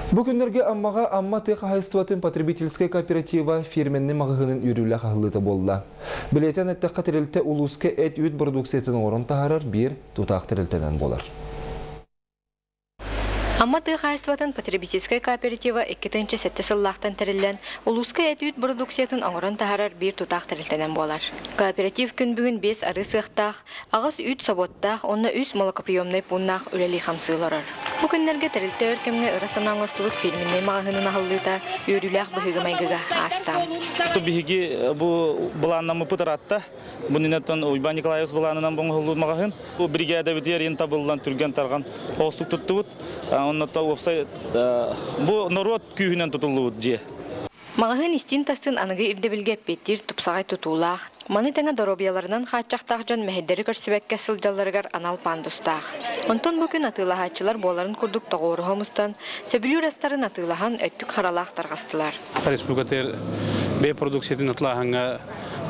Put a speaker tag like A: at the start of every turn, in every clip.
A: Бүгүннерге аммага амма тыга хайстватын потребительская кооператива фирменни магыгынын үрүлө кагылыты болла. Билетен эттекка тирилте улуска эт үт продукциятын орон тахарар бир тутак тирилтенен болар.
B: Амма тыгайстватын потребительская кооператива 2-7 сыллахтан тирилен улуска этүт продукциятын оңорон тахарар бир тутак тирилтенен болар. Кооператив күн бүгүн 5 ары сыктах, агыс үт соботтах, онна үс молокоприемный пуннах үлели хамсыларар. Бу күннерге тирилте өркемге ырасанаңостулут фильминне магынын ахыллыта үрүлэх быгымайгыга астам.
C: Бихиги бу буланнамы пытаратта, бунинеттен Уйба Николаевс буланынан боңголу магын. Бу бригада битер ин табылдан түрген тарган остук туттубут. Оннотта опсай бу народ күйүнөн тутулуу же.
B: Магын истин тастын аныгы ирдебилге петтир тупсагай тутуулах. Маны теңе доробияларынан хатчактах жон мехеддери көрсүбекке сылжалларыгар анал пандустах. Онтон бүгүн атылахатчылар боларын курдук тогорухомустан сөбүлүү растарын атылахан өттүк харалах таргастылар.
D: Республикатер бе продукциятын атылаханга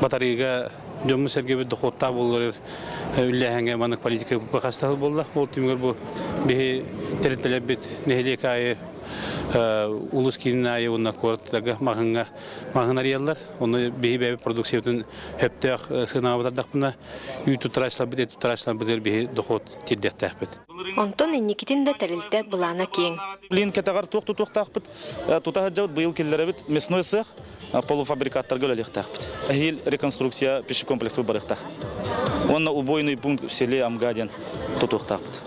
D: батарейга Жомму сергебе доходта боллар үлләһәнгә маны политика бахастал булды. Ул тимгер бу бе телетелебет нехлекае улус киная уна корттага магынариялар. Оны бе продукциятын хөптәк сынавыдак буна үтү трашлар бит трашлар бит бе доход тиддәктәбет.
B: Онтон инникитин да терилте булана кең.
C: Лин кетагар туктактапыт. Тутаһаҗат быел килләрбит мясной цех полуфабрикаттар гөләлектәбит. Ахил реконструкция пищекомплексы барыхта. Онна убойный пункт в селе Амгадин туктактапыт.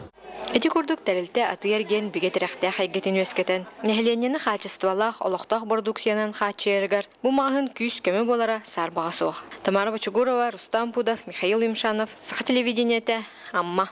B: Эти курдук терилте атыерген бигетерәхтә хайгетин өскетен. Нехленне хачествалах олохтах продукциянан хачергар. Бу магын күз көмө болара сарбагасык. Тамара Бачугурова, Рустам Пудов, Михаил Юмшанов, Сах телевидениете, Амма.